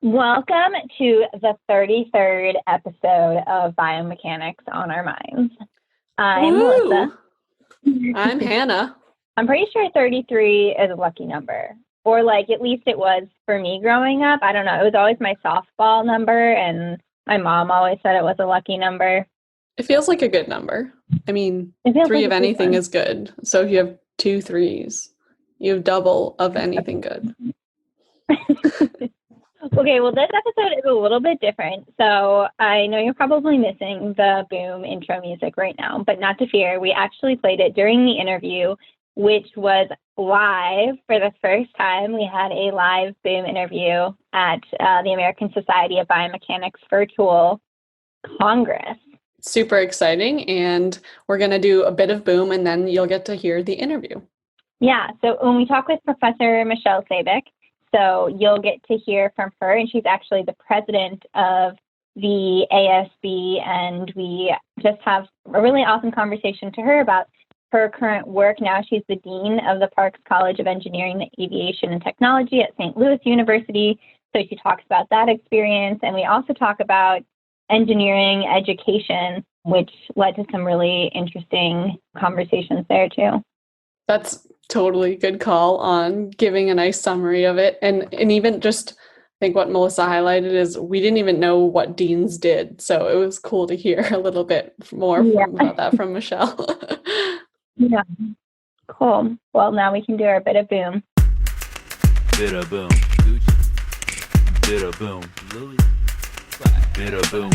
Welcome to the 33rd episode of Biomechanics on Our Minds. I'm Woo! Melissa. I'm Hannah. I'm pretty sure 33 is a lucky number, or like at least it was for me growing up. I don't know. It was always my softball number, and my mom always said it was a lucky number. It feels like a good number. I mean, three of anything is good. So if you have 2 3s, you have double of anything good. Okay, well, this episode is a little bit different. So I know you're probably missing the boom intro music right now, but not to fear. We actually played it during the interview, which was live for the first time. We had a live boom interview at the American Society of Biomechanics Virtual Congress. Super exciting. And we're going to do a bit of boom, and then you'll get to hear the interview. Yeah, so when we talk with Professor Michelle Sabick, so you'll get to hear from her, and she's actually the president of the ASB, and we just have a really awesome conversation to her about her current work. Now she's the dean of the Parks College of Engineering, Aviation and Technology at St. Louis University. So she talks about that experience, and we also talk about engineering education, which led to some really interesting conversations there too. That's totally good call on giving a nice summary of it. And even just, I think what Melissa highlighted is we didn't even know what deans did. So it was cool to hear a little bit more about that from Michelle. Yeah. Cool. Well, now we can do our bit of boom. Bit of boom. Gucci. Bit of boom. Louis. Bit of boom.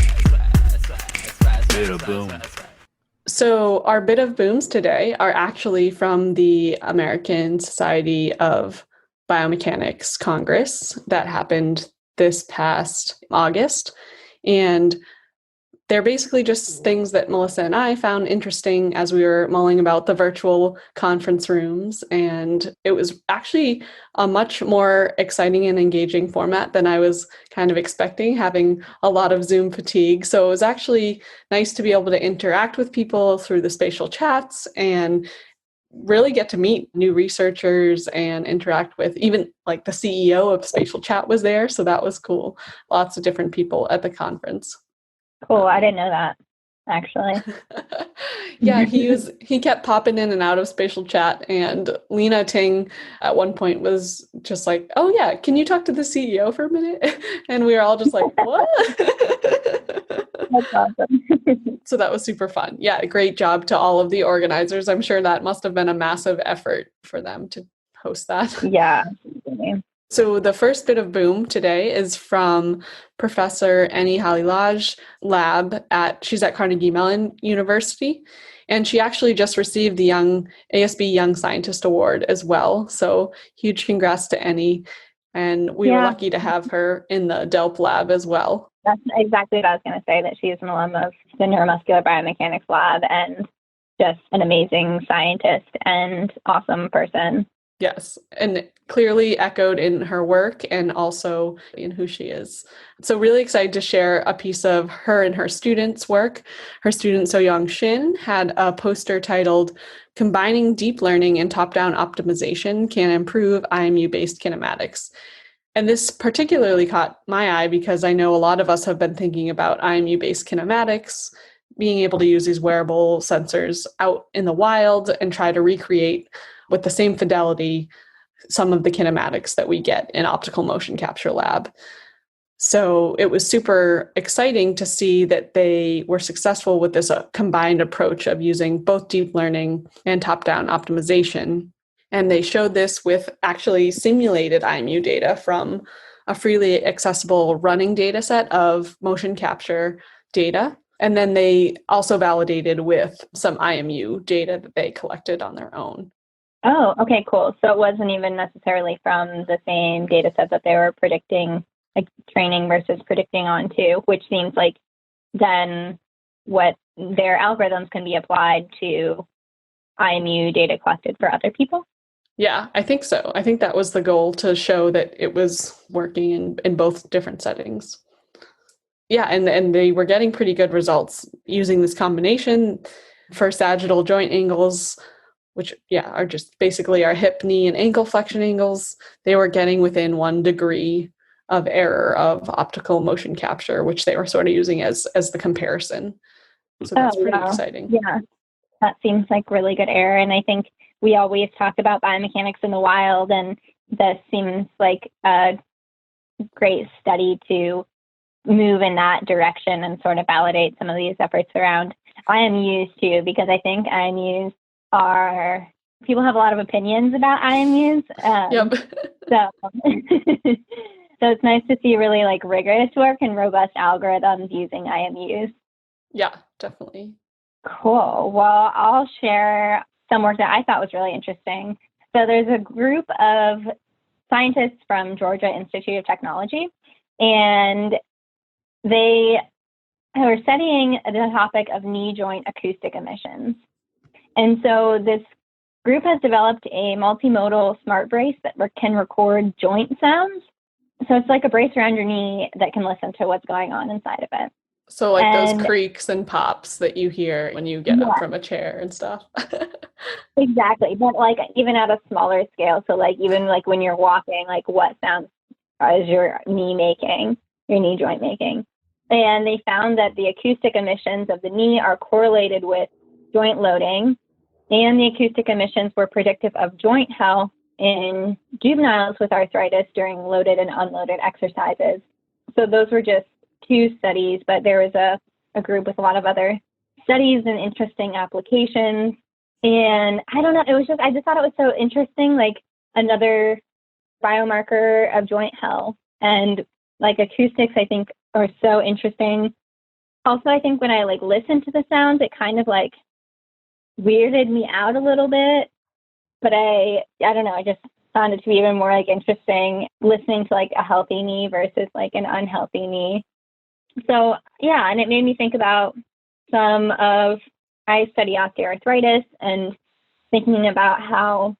Bit of boom. So our bit of booms today are actually from the American Society of Biomechanics Congress that happened this past August. And they're basically just things that Melissa and I found interesting as we were mulling about the virtual conference rooms. And it was actually a much more exciting and engaging format than I was kind of expecting, having a lot of Zoom fatigue. So it was actually nice to be able to interact with people through the spatial chats and really get to meet new researchers and interact with even like the CEO of Spatial Chat was there. So that was cool. Lots of different people at the conference. Cool. I didn't know that, actually. Yeah, he kept popping in and out of Spatial Chat, and Lena Ting at one point was just like, "Oh yeah, can you talk to the CEO for a minute?" And we were all just like, "What?" That's awesome. So that was super fun. Yeah, great job to all of the organizers. I'm sure that must have been a massive effort for them to host that. Yeah. So the first bit of boom today is from Professor Annie Halilaj lab she's at Carnegie Mellon University, and she actually just received the ASB Young Scientist Award as well. So huge congrats to Annie, and we were lucky to have her in the DELP lab as well. That's exactly what I was going to say, that she's an alum of the Neuromuscular Biomechanics lab and just an amazing scientist and awesome person. Yes, and clearly echoed in her work and also in who she is. So really excited to share a piece of her and her students' work. Her student, So-Young Shin, had a poster titled "Combining Deep Learning and Top-Down Optimization Can Improve IMU-Based Kinematics." And this particularly caught my eye because I know a lot of us have been thinking about IMU-based kinematics, being able to use these wearable sensors out in the wild and try to recreate with the same fidelity some of the kinematics that we get in optical motion capture lab. So it was super exciting to see that they were successful with this combined approach of using both deep learning and top-down optimization. And they showed this with actually simulated IMU data from a freely accessible running data set of motion capture data. And then they also validated with some IMU data that they collected on their own. Oh, okay, cool. So it wasn't even necessarily from the same data set that they were predicting, like training versus predicting onto, which seems like then what their algorithms can be applied to IMU data collected for other people. Yeah, I think so. I think that was the goal, to show that it was working in both different settings. Yeah, and they were getting pretty good results using this combination for sagittal joint angles, which, are just basically our hip, knee, and ankle flexion angles. They were getting within 1 degree of error of optical motion capture, which they were sort of using as the comparison. So that's pretty exciting. Yeah, that seems like really good error. And I think we always talk about biomechanics in the wild, and this seems like a great study to move in that direction and sort of validate some of these efforts around IMUs too, because I think IMUs are, people have a lot of opinions about IMUs. So it's nice to see really like rigorous work and robust algorithms using IMUs. Yeah, definitely. Cool. Well, I'll share some work that I thought was really interesting. So there's a group of scientists from Georgia Institute of Technology, and they were studying the topic of knee joint acoustic emissions. And so this group has developed a multimodal smart brace that can record joint sounds. So it's like a brace around your knee that can listen to what's going on inside of it. So like those creaks and pops that you hear when you get up from a chair and stuff. Exactly. But like even at a smaller scale. So like even like when you're walking, like what sounds is your knee joint making? And they found that the acoustic emissions of the knee are correlated with joint loading, and the acoustic emissions were predictive of joint health in juveniles with arthritis during loaded and unloaded exercises. So those were just 2 studies, but there was a group with a lot of other studies and interesting applications. And I don't know, I just thought it was so interesting, like another biomarker of joint health. And like acoustics, I think, are so interesting. Also, I think when I like listened to the sounds, it kind of like weirded me out a little bit. But I don't know, I just found it to be even more like interesting listening to like a healthy knee versus like an unhealthy knee. So yeah, and it made me think about I study osteoarthritis, and thinking about how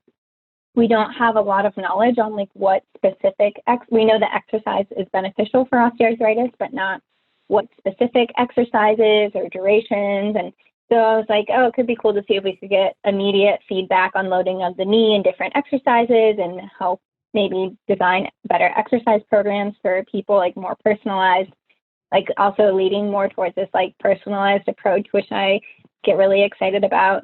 we don't have a lot of knowledge on like what specific, we know that exercise is beneficial for osteoarthritis, but not what specific exercises or durations. And so I was like, oh, it could be cool to see if we could get immediate feedback on loading of the knee in different exercises and help maybe design better exercise programs for people, like more personalized, like also leading more towards this like personalized approach, which I get really excited about.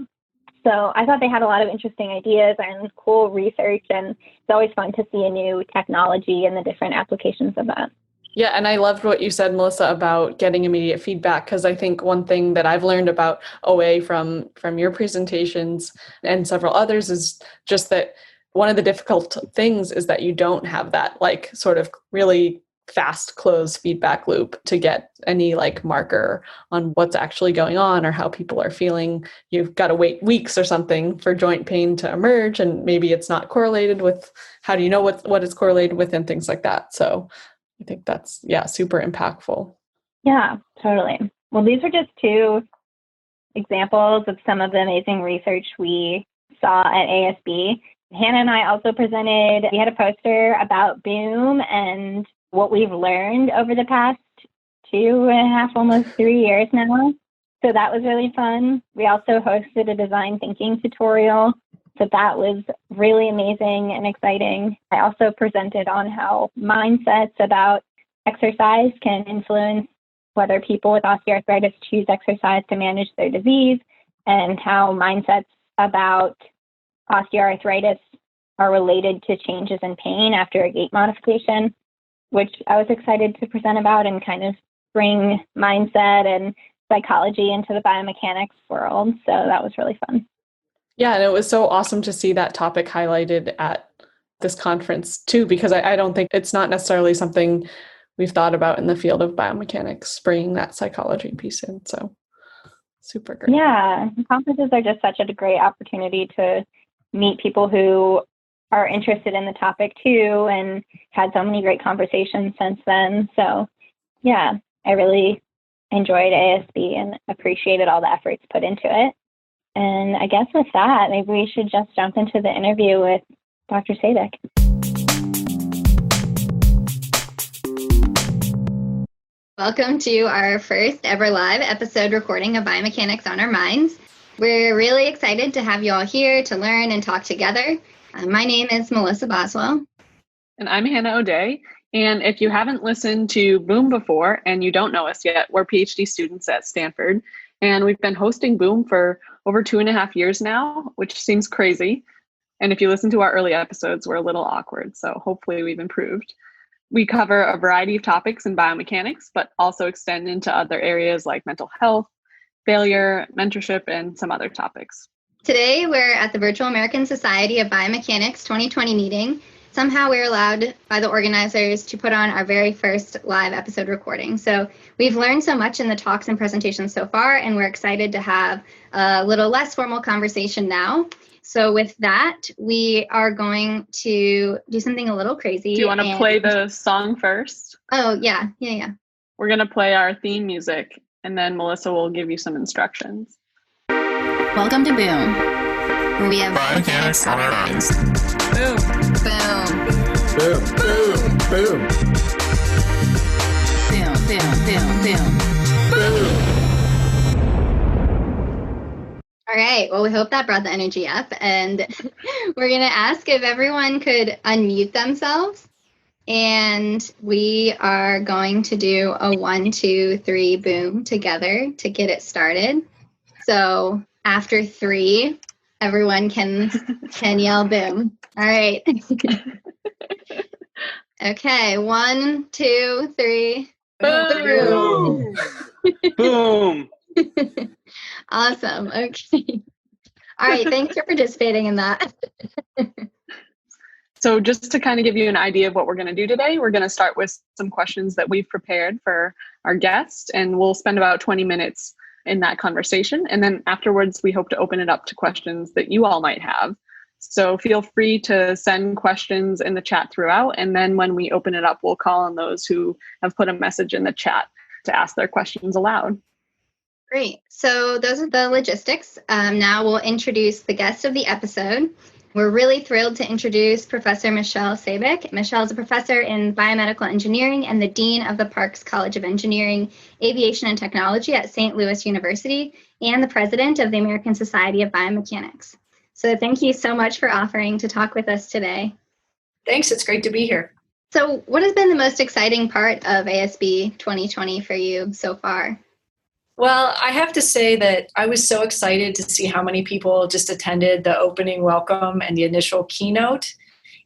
So I thought they had a lot of interesting ideas and cool research, and it's always fun to see a new technology and the different applications of that. Yeah, and I loved what you said, Melissa, about getting immediate feedback, because I think one thing that I've learned about OA from your presentations and several others is just that one of the difficult things is that you don't have that like sort of really fast closed feedback loop to get any like marker on what's actually going on or how people are feeling. You've got to wait weeks or something for joint pain to emerge, and maybe it's not correlated with, how do you know what it's correlated with, and things like that. So I think that's, super impactful. Yeah, totally. Well, these are just 2 examples of some of the amazing research we saw at ASB. Hannah and I also presented, we had a poster about Boom and what we've learned over the past 2.5, almost 3 years now. So that was really fun. We also hosted a design thinking tutorial. So that was really amazing and exciting. I also presented on how mindsets about exercise can influence whether people with osteoarthritis choose exercise to manage their disease, and how mindsets about osteoarthritis are related to changes in pain after a gait modification, which I was excited to present about and kind of bring mindset and psychology into the biomechanics world. So that was really fun. Yeah, and it was so awesome to see that topic highlighted at this conference too, because I don't think it's not necessarily something we've thought about in the field of biomechanics, bringing that psychology piece in. So super great. Yeah, conferences are just such a great opportunity to meet people who are interested in the topic too, and had so many great conversations since then. So yeah, I really enjoyed ASB and appreciated all the efforts put into it. And I guess with that, maybe we should just jump into the interview with Dr. Sabick. Welcome to our first ever live episode recording of Biomechanics on Our Minds. We're really excited to have you all here to learn and talk together. My name is Melissa Boswell. And I'm Hannah O'Day. And if you haven't listened to Boom before and you don't know us yet, we're PhD students at Stanford. And we've been hosting Boom for over 2.5 years now, which seems crazy. And if you listen to our early episodes, we're a little awkward. So hopefully we've improved. We cover a variety of topics in biomechanics, but also extend into other areas like mental health, failure, mentorship, and some other topics. Today, we're at the Virtual American Society of Biomechanics 2020 meeting. Somehow we're allowed by the organizers to put on our very first live episode recording. So we've learned so much in the talks and presentations so far, and we're excited to have a little less formal conversation now. So with that, we are going to do something a little crazy. Do you want to play the song first? Oh, yeah. We're going to play our theme music, and then Melissa will give you some instructions. Welcome to Boom, where we have biomechanics on our minds. Boom. Boom. Boom. Boom. Boom. Boom. Boom. Boom. Boom. All right. Well, we hope that brought the energy up. And we're going to ask if everyone could unmute themselves. And we are going to do a 1, 2, 3 boom together to get it started. So after 3, everyone can yell boom. All right. Okay. 1, 2, 3. Boom. Boom. Awesome. Okay. All right. Thanks for participating in that. So just to kind of give you an idea of what we're going to do today, we're going to start with some questions that we've prepared for our guest, and we'll spend about 20 minutes in that conversation. And then afterwards, we hope to open it up to questions that you all might have. So feel free to send questions in the chat throughout. And then when we open it up, we'll call on those who have put a message in the chat to ask their questions aloud. Great. So those are the logistics. Now we'll introduce the guest of the episode. We're really thrilled to introduce Professor Michelle Sabick. Michelle is a professor in biomedical engineering and the dean of the Parks College of Engineering, Aviation and Technology at St. Louis University, and the president of the American Society of Biomechanics. So thank you so much for offering to talk with us today. Thanks. It's great to be here. So what has been the most exciting part of ASB 2020 for you so far? Well, I have to say that I was so excited to see how many people just attended the opening welcome and the initial keynote.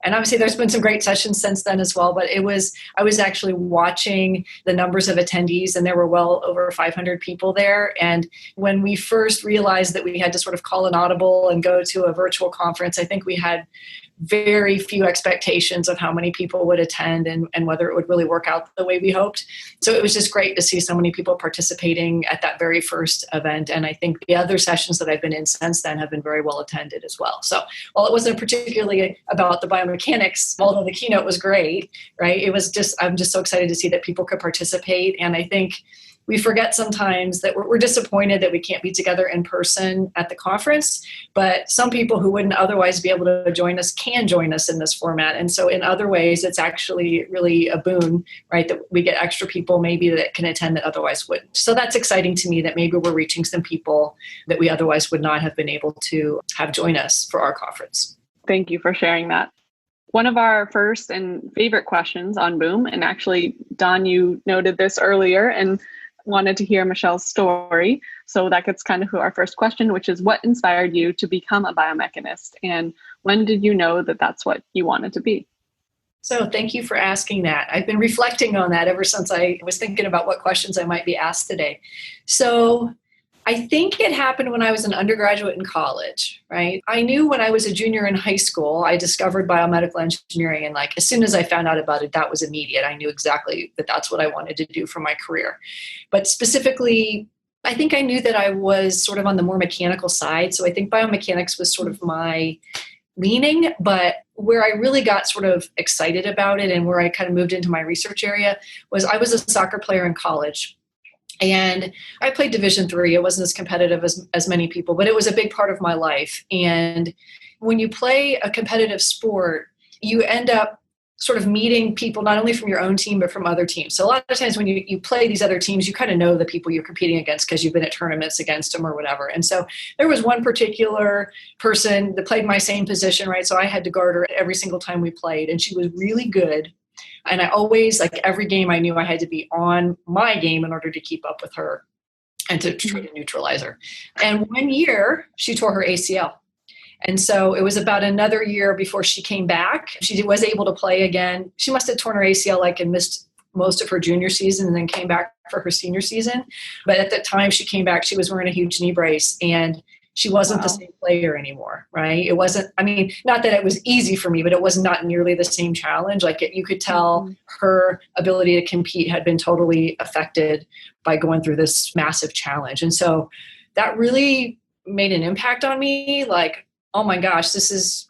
And obviously there's been some great sessions since then as well, but I was actually watching the numbers of attendees, and there were well over 500 people there. And when we first realized that we had to sort of call an audible and go to a virtual conference, I think we had very few expectations of how many people would attend and whether it would really work out the way we hoped. So it was just great to see so many people participating at that very first event. And I think the other sessions that I've been in since then have been very well attended as well. So while it wasn't particularly about the biomechanics, although the keynote was great, right? I'm just so excited to see that people could participate. And I think we forget sometimes that we're disappointed that we can't be together in person at the conference, but some people who wouldn't otherwise be able to join us can join us in this format. And so in other ways, it's actually really a boon, right, that we get extra people maybe that can attend that otherwise wouldn't. So that's exciting to me that maybe we're reaching some people that we otherwise would not have been able to have join us for our conference. Thank you for sharing that. One of our first and favorite questions on Boom, and actually, Don, you noted this earlier and wanted to hear Michelle's story. So that gets kind of to our first question, which is what inspired you to become a biomechanist? And when did you know that that's what you wanted to be? So thank you for asking that. I've been reflecting on that ever since I was thinking about what questions I might be asked today. So I think it happened when I was an undergraduate in college, right? I knew when I was a junior in high school, I discovered biomedical engineering. And as soon as I found out about it, that was immediate. I knew exactly that that's what I wanted to do for my career. But specifically, I think I knew that I was sort of on the more mechanical side. So I think biomechanics was sort of my leaning, but where I really got sort of excited about it and where I kind of moved into my research area was I was a soccer player in college. And I played Division III. It wasn't as competitive as many people, but it was a big part of my life. And when you play a competitive sport, you end up sort of meeting people not only from your own team, but from other teams. So a lot of times when you play these other teams, you kind of know the people you're competing against because you've been at tournaments against them or whatever. And so there was one particular person that played my same position, right? So I had to guard her every single time we played, and she was really good. And I always, like every game, I knew I had to be on my game in order to keep up with her and to try to neutralize her. And one year, she tore her ACL. And so it was about another year before she came back. She was able to play again. She must have torn her ACL and missed most of her junior season and then came back for her senior season. But at that time she came back, she was wearing a huge knee brace and she wasn't the same player anymore, right? It wasn't, not that it was easy for me, but it was not nearly the same challenge. You could tell her ability to compete had been totally affected by going through this massive challenge. And so that really made an impact on me. Oh my gosh,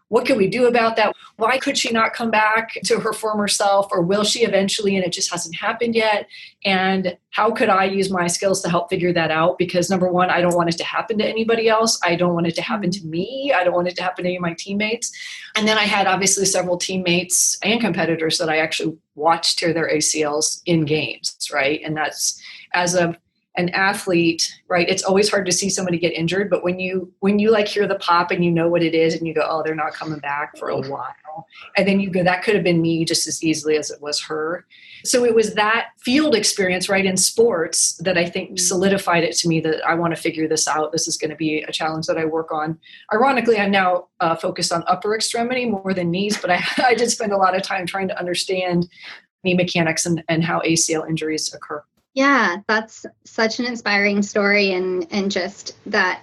what can we do about that? Why could she not come back to her former self, or will she eventually, and it just hasn't happened yet? And how could I use my skills to help figure that out? Because number one, I don't want it to happen to anybody else. I don't want it to happen to me. I don't want it to happen to any of my teammates. And then I had obviously several teammates and competitors that I actually watched tear their ACLs in games, right? And that's, as an athlete, right? It's always hard to see somebody get injured, but when you hear the pop and you know what it is and you go, oh, they're not coming back for a while. And then you go, that could have been me just as easily as it was her. So it was that field experience, right, in sports that I think solidified it to me that I want to figure this out. This is going to be a challenge that I work on. Ironically, I'm now focused on upper extremity more than knees, but I did spend a lot of time trying to understand knee mechanics and how ACL injuries occur. Yeah, that's such an inspiring story, and just that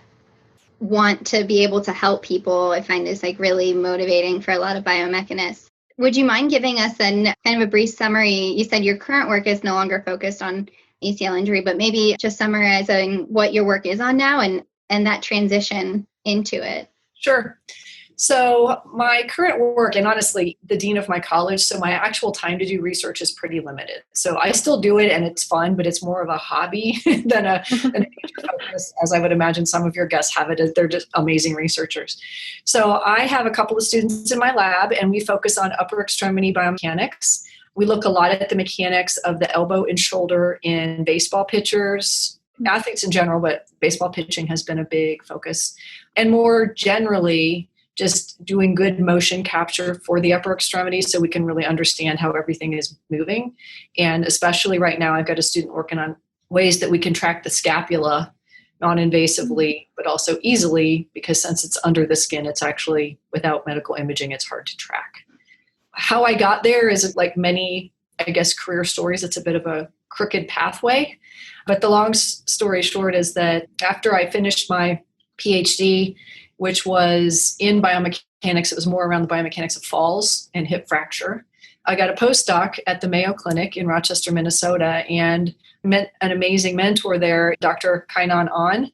want to be able to help people, I find is really motivating for a lot of biomechanists. Would you mind giving us kind of a brief summary? You said your current work is no longer focused on ACL injury, but maybe just summarizing what your work is on now and that transition into it. Sure. So my current work, and honestly, the dean of my college, so my actual time to do research is pretty limited. So I still do it and it's fun, but it's more of a hobby than a major focus, as I would imagine some of your guests have it, as they're just amazing researchers. So I have a couple of students in my lab and we focus on upper extremity biomechanics. We look a lot at the mechanics of the elbow and shoulder in baseball pitchers, athletes in general, but baseball pitching has been a big focus. And more generally, just doing good motion capture for the upper extremities so we can really understand how everything is moving. And especially right now, I've got a student working on ways that we can track the scapula non-invasively, but also easily, because since it's under the skin, it's actually, without medical imaging, it's hard to track. How I got there is like many, career stories. It's a bit of a crooked pathway. But the long story short is that after I finished my PhD, which was in biomechanics, it was more around the biomechanics of falls and hip fracture, I got a postdoc at the Mayo Clinic in Rochester, Minnesota, and met an amazing mentor there, Dr. Kainan An,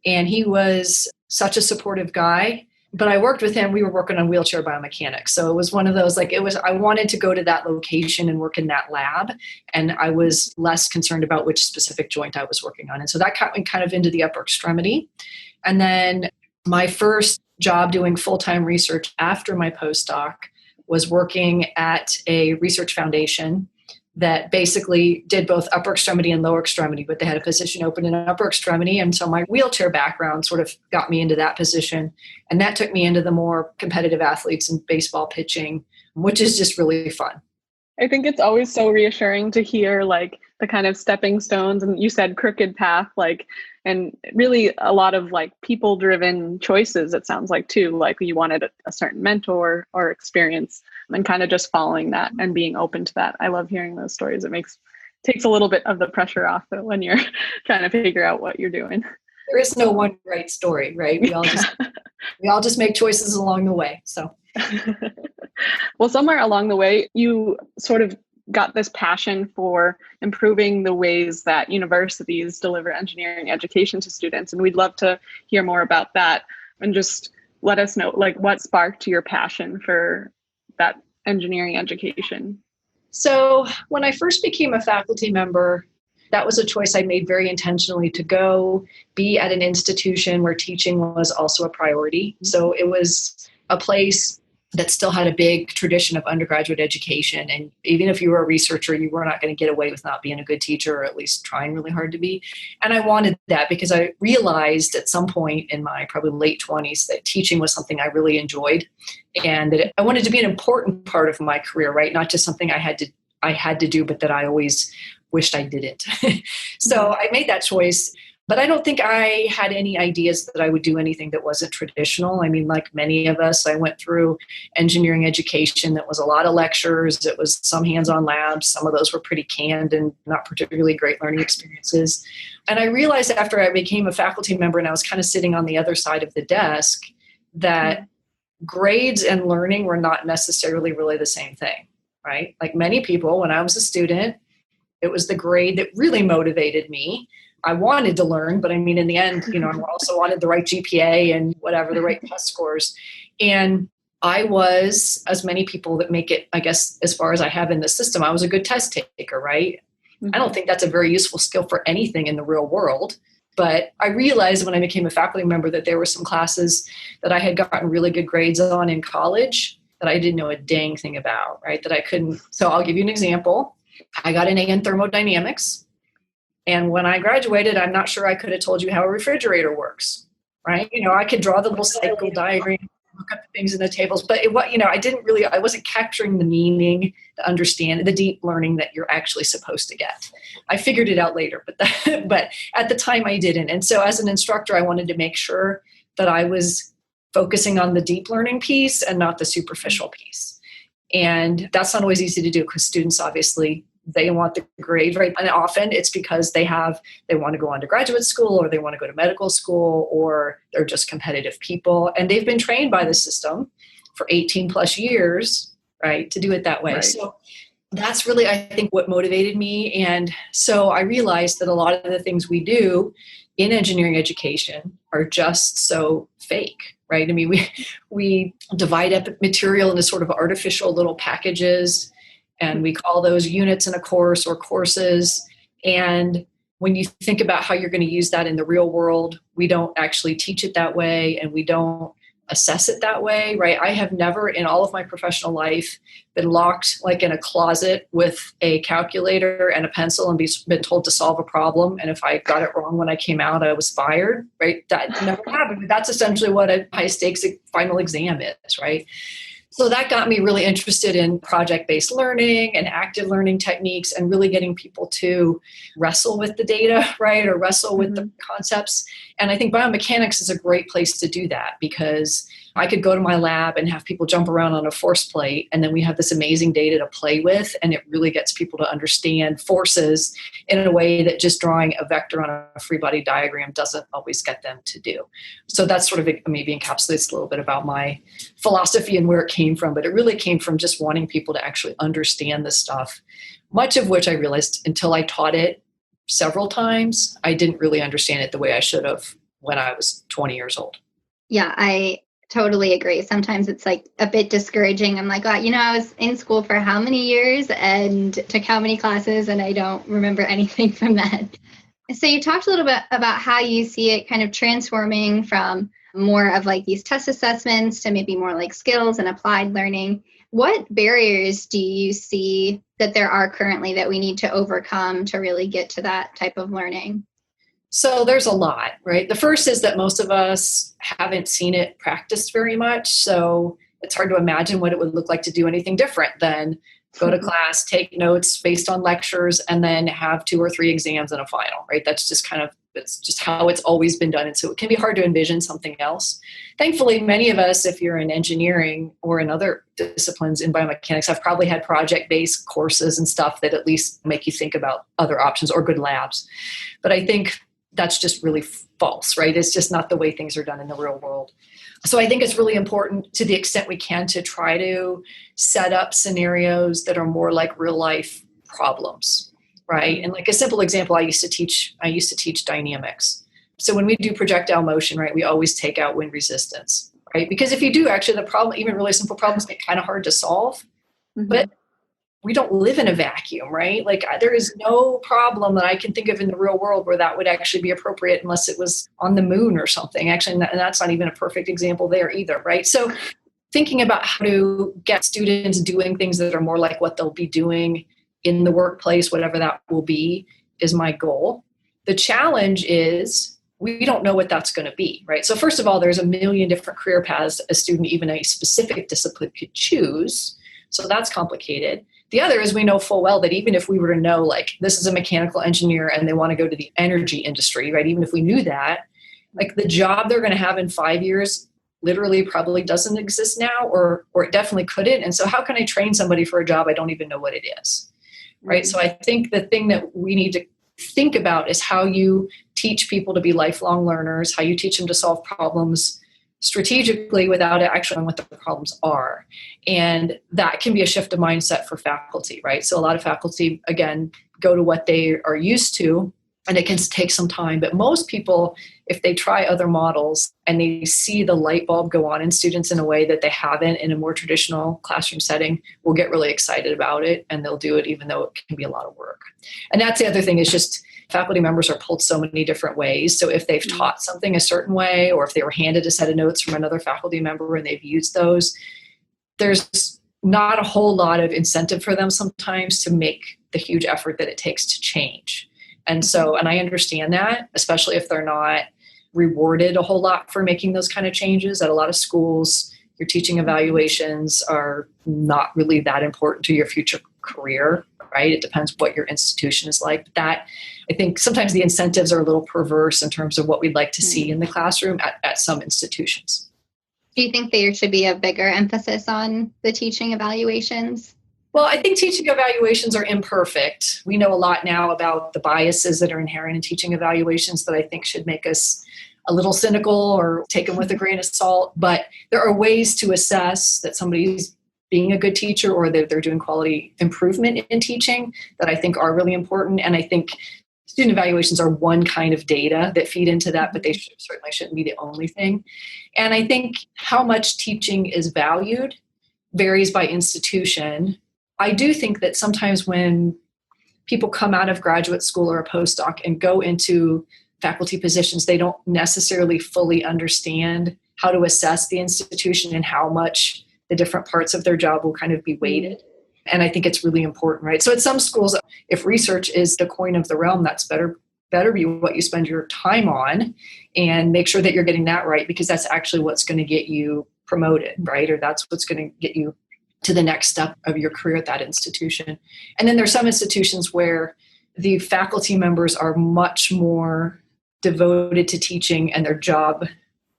and he was such a supportive guy. But I worked with him, we were working on wheelchair biomechanics. So it was one of those, I wanted to go to that location and work in that lab. And I was less concerned about which specific joint I was working on. And so that got me kind of into the upper extremity. And then my first job doing full-time research after my postdoc was working at a research foundation that basically did both upper extremity and lower extremity, but they had a position open in upper extremity. And so my wheelchair background sort of got me into that position. And that took me into the more competitive athletes and baseball pitching, which is just really fun. I think it's always so reassuring to hear the kind of stepping stones, and you said crooked path, and really a lot of people driven choices, it sounds like too, you wanted a certain mentor or experience and kind of just following that and being open to that. I love hearing those stories. It takes a little bit of the pressure off when you're trying to figure out what you're doing. There is no one right story, right? We all just make choices along the way. So well, somewhere along the way, you sort of got this passion for improving the ways that universities deliver engineering education to students. And we'd love to hear more about that and just let us know what sparked your passion for that engineering education. So when I first became a faculty member, that was a choice I made very intentionally to go be at an institution where teaching was also a priority. So it was a place that still had a big tradition of undergraduate education. And even if you were a researcher, you were not going to get away with not being a good teacher, or at least trying really hard to be. And I wanted that because I realized at some point in my probably late 20s that teaching was something I really enjoyed, and that I wanted to be an important part of my career, right? Not just something I had to I had to do, but that I always wished I didn't. So I made that choice. But I don't think I had any ideas that I would do anything that wasn't traditional. I mean, like many of us, I went through engineering education that was a lot of lectures. It was some hands-on labs. Some of those were pretty canned and not particularly great learning experiences. And I realized after I became a faculty member and I was kind of sitting on the other side of the desk that grades and learning were not necessarily really the same thing, right? Like many people, when I was a student, it was the grade that really motivated me. I wanted to learn, but I mean, in the end, I also wanted the right GPA and whatever, the right test scores. And I was, as many people that make it, I guess, as far as I have in the system, I was a good test taker, right? I don't think that's a very useful skill for anything in the real world. But I realized when I became a faculty member that there were some classes that I had gotten really good grades on in college that I didn't know a dang thing about, right? That I couldn't. So I'll give you an example. I got an A in thermodynamics. And when I graduated, I'm not sure I could have told you how a refrigerator works, right? I could draw the little cycle diagram, look up the things in the tables, but I wasn't capturing the meaning, the understand, the deep learning that you're actually supposed to get. I figured it out later, but at the time I didn't. And so as an instructor, I wanted to make sure that I was focusing on the deep learning piece and not the superficial piece. And that's not always easy to do because students obviously they want the grade, right? And often it's because they want to go on to graduate school or they want to go to medical school or they're just competitive people. And they've been trained by the system for 18 plus years, right, to do it that way. Right. So that's really, I think, what motivated me. And so I realized that a lot of the things we do in engineering education are just so fake, right? I mean, we divide up material into sort of artificial little packages. And we call those units in a course or courses. And when you think about how you're going to use that in the real world, we don't actually teach it that way and we don't assess it that way, right? I have never in all of my professional life been locked like in a closet with a calculator and a pencil and been told to solve a problem. And if I got it wrong when I came out, I was fired, right? That never happened. But that's essentially what a high stakes final exam is, right? So that got me really interested in project-based learning and active learning techniques and really getting people to wrestle with the data, right? Or wrestle with the concepts. And I think biomechanics is a great place to do that because I could go to my lab and have people jump around on a force plate and then we have this amazing data to play with and it really gets people to understand forces in a way that just drawing a vector on a free body diagram doesn't always get them to do. So that's sort of maybe encapsulates a little bit about my philosophy and where it came from, but it really came from just wanting people to actually understand this stuff, much of which I realized until I taught it several times, I didn't really understand it the way I should have when I was 20 years old. Yeah, I totally agree. Sometimes it's like a bit discouraging. I'm like, oh, I was in school for how many years and took how many classes and I don't remember anything from that. So you talked a little bit about how you see it kind of transforming from more of like these test assessments to maybe more like skills and applied learning. What barriers do you see that there are currently that we need to overcome to really get to that type of learning? So there's a lot, right? The first is that most of us haven't seen it practiced very much. So it's hard to imagine what it would look like to do anything different than go to class, take notes based on lectures, and then have 2 or 3 exams and a final, right? That's just it's just how it's always been done. And so it can be hard to envision something else. Thankfully, many of us, if you're in engineering or in other disciplines in biomechanics, have probably had project-based courses and stuff that at least make you think about other options or good labs. But I think that's just really false, right? It's just not the way things are done in the real world. So I think it's really important to the extent we can to try to set up scenarios that are more like real life problems, right? And like a simple example, I used to teach dynamics. So when we do projectile motion, right, we always take out wind resistance, right? Because if you do, actually the problem, even really simple problems get kind of hard to solve, but we don't live in a vacuum, right? Like there is no problem that I can think of in the real world where that would actually be appropriate unless it was on the moon or something. Actually, and that's not even a perfect example there either, right? So thinking about how to get students doing things that are more like what they'll be doing in the workplace, whatever that will be, is my goal. The challenge is we don't know what that's going to be, right? So first of all, there's a million different career paths a student, even a specific discipline, could choose. So that's complicated. The other is we know full well that even if we were to know, like, this is a mechanical engineer and they want to go to the energy industry, right? Even if we knew that, like, the job they're going to have in 5 years literally probably doesn't exist now, or it definitely couldn't. And so how can I train somebody for a job I don't even know what it is, right? So I think the thing that we need to think about is how you teach people to be lifelong learners, how you teach them to solve problems strategically without actually knowing what the problems are. And that can be a shift of mindset for faculty, right? So a lot of faculty, again, go to what they are used to, and it can take some time. But most people, if they try other models and they see the light bulb go on in students in a way that they haven't in a more traditional classroom setting, will get really excited about it, and they'll do it even though it can be a lot of work. And that's the other thing, is just faculty members are pulled so many different ways. So if they've taught something a certain way, or if they were handed a set of notes from another faculty member and they've used those, there's not a whole lot of incentive for them sometimes to make the huge effort that it takes to change. And so, and I understand that, especially if they're not rewarded a whole lot for making those kind of changes. At a lot of schools, your teaching evaluations are not really that important to your future career, right? It depends what your institution is like. But that, I think sometimes the incentives are a little perverse in terms of what we'd like to see in the classroom at some institutions. Do you think there should be a bigger emphasis on the teaching evaluations? Well, I think teaching evaluations are imperfect. We know a lot now about the biases that are inherent in teaching evaluations that I think should make us a little cynical or take them with a grain of salt. But there are ways to assess that somebody's being a good teacher or that they're doing quality improvement in teaching that I think are really important. And I think student evaluations are one kind of data that feed into that, but they certainly shouldn't be the only thing. And I think how much teaching is valued varies by institution. I do think that sometimes when people come out of graduate school or a postdoc and go into faculty positions, they don't necessarily fully understand how to assess the institution and how much the different parts of their job will kind of be weighted. And I think it's really important, right? So at some schools, if research is the coin of the realm, that's better be what you spend your time on, and make sure that you're getting that right, because that's actually what's going to get you promoted, right? Or that's what's going to get you to the next step of your career at that institution. And then there's some institutions where the faculty members are much more devoted to teaching, and their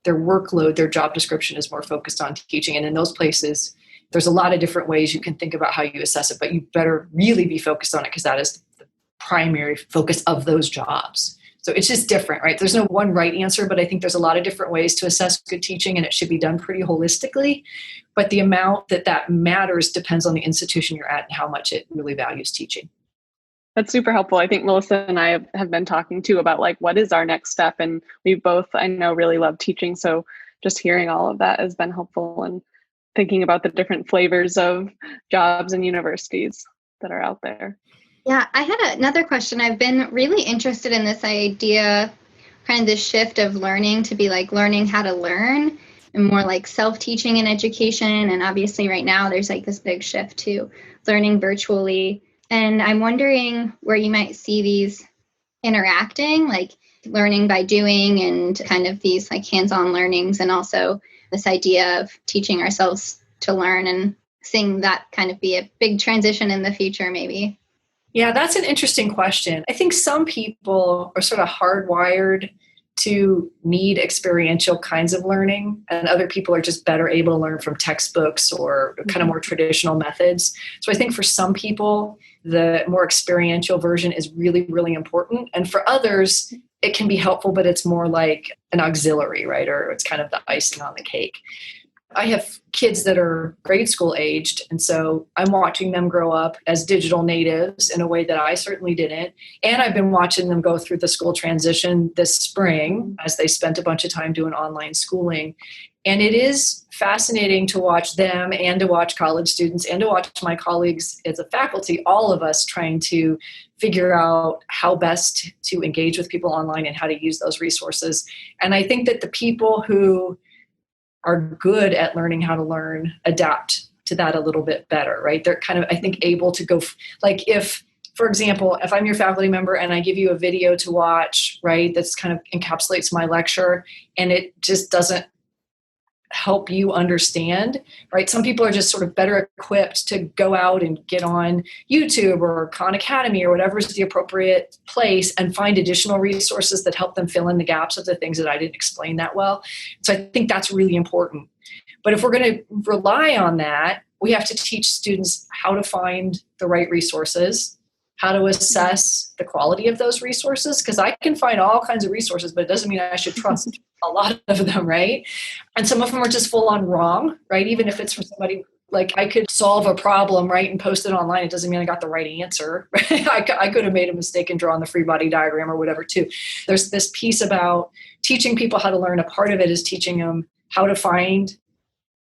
workload, their job description is more focused on teaching. And in those places, there's a lot of different ways you can think about how you assess it, but you better really be focused on it, because that is the primary focus of those jobs. So it's just different, right? There's no one right answer, but I think there's a lot of different ways to assess good teaching, and it should be done pretty holistically. But the amount that matters depends on the institution you're at and how much it really values teaching. That's super helpful. I think Melissa and I have been talking too about, like, what is our next step? And we both, I know, really love teaching. So just hearing all of that has been helpful, and thinking about the different flavors of jobs and universities that are out there. Yeah, I had another question. I've been really interested in this idea, kind of this shift of learning to be like learning how to learn, and more like self-teaching in education. And obviously right now there's like this big shift to learning virtually. And I'm wondering where you might see these interacting, like learning by doing and kind of these like hands-on learnings, and also this idea of teaching ourselves to learn, and seeing that kind of be a big transition in the future maybe. Yeah, that's an interesting question. I think some people are sort of hardwired to need experiential kinds of learning, and other people are just better able to learn from textbooks or kind of more traditional methods. So I think for some people, the more experiential version is really, really important. And for others, it can be helpful, but it's more like an auxiliary, right? Or it's kind of the icing on the cake. I have kids that are grade school aged, and so I'm watching them grow up as digital natives in a way that I certainly didn't. And I've been watching them go through the school transition this spring as they spent a bunch of time doing online schooling. And it is fascinating to watch them, and to watch college students, and to watch my colleagues as a faculty, all of us trying to figure out how best to engage with people online and how to use those resources. And I think that the people who are good at learning how to learn adapt to that a little bit better, right? They're kind of, I think, able to go, like if, for example, if I'm your faculty member and I give you a video to watch, right, that's kind of encapsulates my lecture, and it just doesn't help you understand, right? Some people are just sort of better equipped to go out and get on YouTube or Khan Academy or whatever is the appropriate place and find additional resources that help them fill in the gaps of the things that I didn't explain that well. So I think that's really important. But if we're going to rely on that, we have to teach students how to find the right resources, how to assess the quality of those resources, because I can find all kinds of resources, but it doesn't mean I should trust a lot of them, right? And some of them are just full on wrong, right? Even if it's from somebody, like I could solve a problem, right, and post it online, it doesn't mean I got the right answer. Right? I could have made a mistake and drawn the free body diagram or whatever too. There's this piece about teaching people how to learn. A part of it is teaching them how to find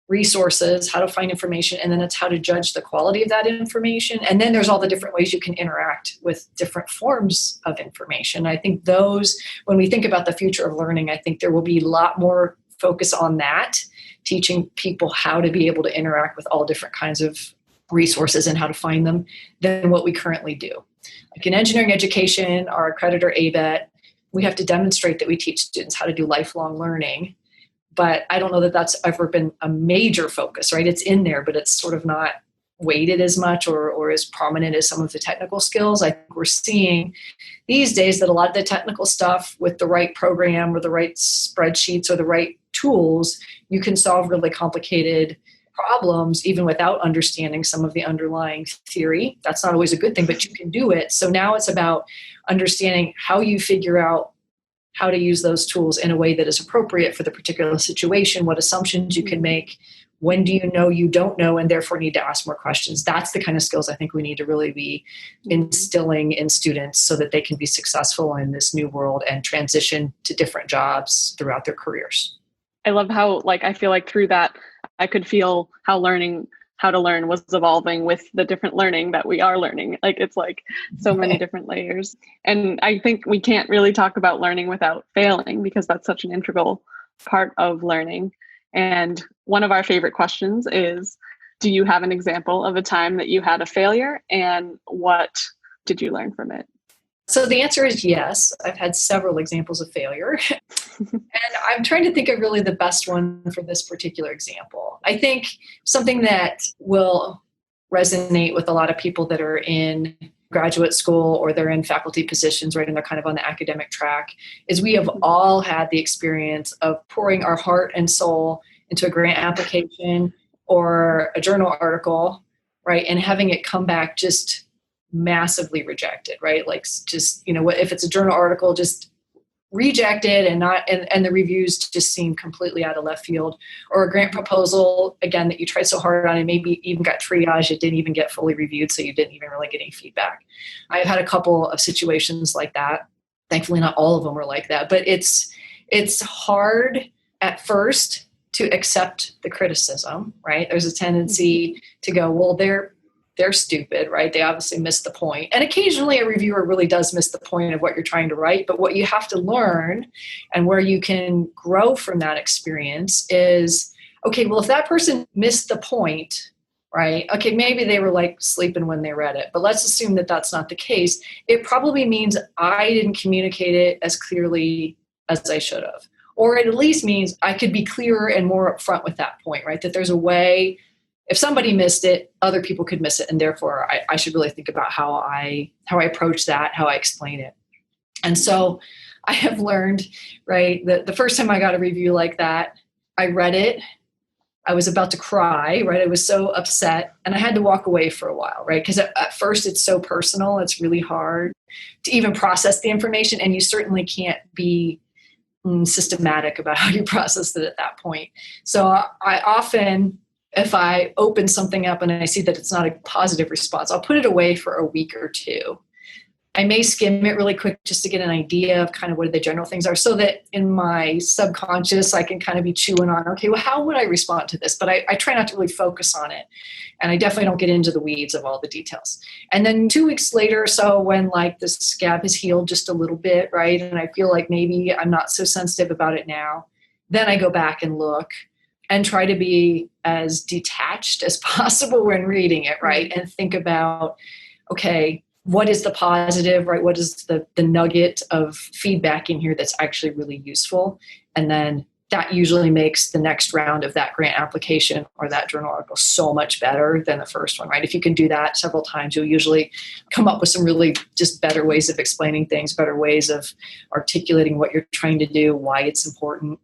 resources, how to find information, and then it's how to judge the quality of that information. And then there's all the different ways you can interact with different forms of information. I think those, when we think about the future of learning, I think there will be a lot more focus on that, teaching people how to be able to interact with all different kinds of resources and how to find them than what we currently do. Like in engineering education, our accreditor ABET, we have to demonstrate that we teach students how to do lifelong learning. But I don't know that that's ever been a major focus, right? It's in there, but it's sort of not weighted as much or as prominent as some of the technical skills. I think we're seeing these days that a lot of the technical stuff with the right program or the right spreadsheets or the right tools, you can solve really complicated problems even without understanding some of the underlying theory. That's not always a good thing, but you can do it. So now it's about understanding how you figure out how to use those tools in a way that is appropriate for the particular situation, what assumptions you can make, when do you know you don't know and therefore need to ask more questions. That's the kind of skills I think we need to really be instilling in students so that they can be successful in this new world and transition to different jobs throughout their careers. I love how, I feel like through that, I could feel how how to learn was evolving with the different learning that we are learning. It's so many different layers. And I think we can't really talk about learning without failing because that's such an integral part of learning. And one of our favorite questions is, do you have an example of a time that you had a failure and what did you learn from it? So the answer is yes. I've had several examples of failure. And I'm trying to think of really the best one for this particular example. I think something that will resonate with a lot of people that are in graduate school or they're in faculty positions, right, and they're kind of on the academic track, is we have all had the experience of pouring our heart and soul into a grant application or a journal article, right, and having it come back just massively rejected, right? If it's a journal article, just rejected and the reviews just seem completely out of left field, or a grant proposal, again, that you tried so hard on and maybe even got triage, it didn't even get fully reviewed, so you didn't even really get any feedback. I've had a couple of situations like that. Thankfully, not all of them were like that, but it's hard at first to accept the criticism, right? There's a tendency to go, well, they're stupid, right? They obviously missed the point. And occasionally a reviewer really does miss the point of what you're trying to write. But what you have to learn and where you can grow from that experience is, okay, well, if that person missed the point, right? Okay, maybe they were sleeping when they read it, but let's assume that that's not the case. It probably means I didn't communicate it as clearly as I should have. Or it at least means I could be clearer and more upfront with that point, right? That there's a way. If somebody missed it, other people could miss it. And therefore, I should really think about how I approach that, how I explain it. And so I have learned, right, that the first time I got a review like that, I read it. I was about to cry, right? I was so upset. And I had to walk away for a while, right? Because at first, it's so personal. It's really hard to even process the information. And you certainly can't be systematic about how you process it at that point. So I often, if I open something up and I see that it's not a positive response, I'll put it away for a week or two. I may skim it really quick just to get an idea of kind of what the general things are so that in my subconscious, I can kind of be chewing on, okay, well, how would I respond to this? But I try not to really focus on it. And I definitely don't get into the weeds of all the details. And then 2 weeks later or so, when the scab has healed just a little bit, right? And I feel like maybe I'm not so sensitive about it now, then I go back and look and try to be as detached as possible when reading it, right? And think about, okay, what is the positive, right? What is the nugget of feedback in here that's actually really useful? And then that usually makes the next round of that grant application or that journal article so much better than the first one, right? If you can do that several times, you'll usually come up with some really just better ways of explaining things, better ways of articulating what you're trying to do, why it's important,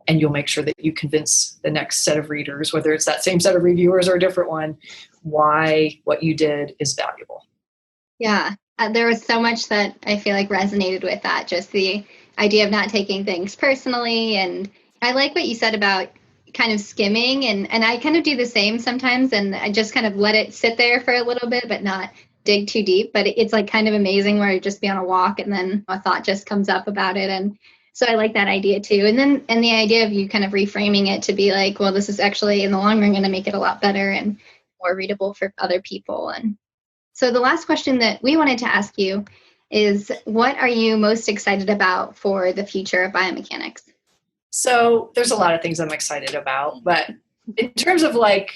and you'll make sure that you convince the next set of readers, whether it's that same set of reviewers or a different one, why what you did is valuable. Yeah, there was so much that I feel like resonated with that, just the idea of not taking things personally. And I like what you said about kind of skimming, and I kind of do the same sometimes, and I just kind of let it sit there for a little bit, but not dig too deep. But it's like kind of amazing where you just be on a walk and then a thought just comes up about it. And so I like that idea too. And the idea of you kind of reframing it to be like, well, this is actually in the long run going to make it a lot better and more readable for other people. And so the last question that we wanted to ask you is, what are you most excited about for the future of biomechanics? So there's a lot of things I'm excited about, but in terms of like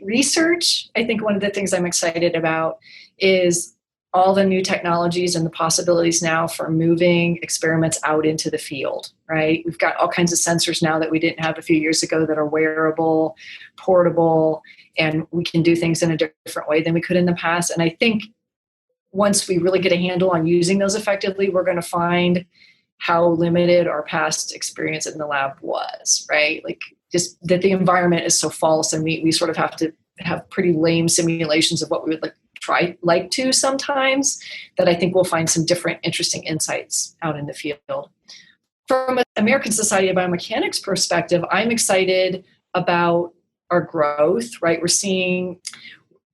research, I think one of the things I'm excited about is all the new technologies and the possibilities now for moving experiments out into the field, right? We've got all kinds of sensors now that we didn't have a few years ago that are wearable, portable, and we can do things in a different way than we could in the past. And I think once we really get a handle on using those effectively, we're going to find how limited our past experience in the lab was, right? Like just that the environment is so false, and we sort of have to have pretty lame simulations of what we would like to sometimes, that I think we'll find some different interesting insights out in the field. From an American Society of Biomechanics perspective, I'm excited about our growth, right? We're seeing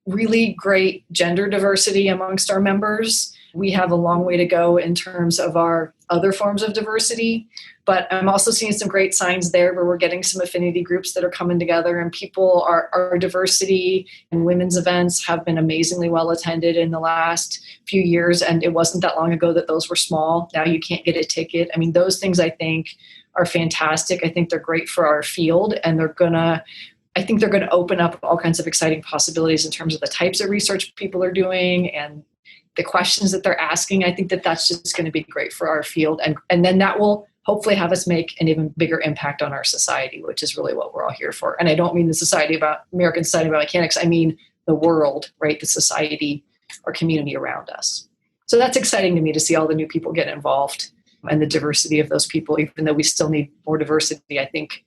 really great gender diversity amongst our members. We have a long way to go in terms of our other forms of diversity, but I'm also seeing some great signs there where we're getting some affinity groups that are coming together, and people, our diversity and women's events have been amazingly well attended in the last few years. And it wasn't that long ago that those were small. Now you can't get a ticket. I mean, those things I think are fantastic. I think they're great for our field, and I think they're going to open up all kinds of exciting possibilities in terms of the types of research people are doing and the questions that they're asking. I think that that's just going to be great for our field. And then that will hopefully have us make an even bigger impact on our society, which is really what we're all here for. And I don't mean the American Society of Biomechanics. I mean the world, right? The society or community around us. So that's exciting to me to see all the new people get involved and the diversity of those people, even though we still need more diversity. I think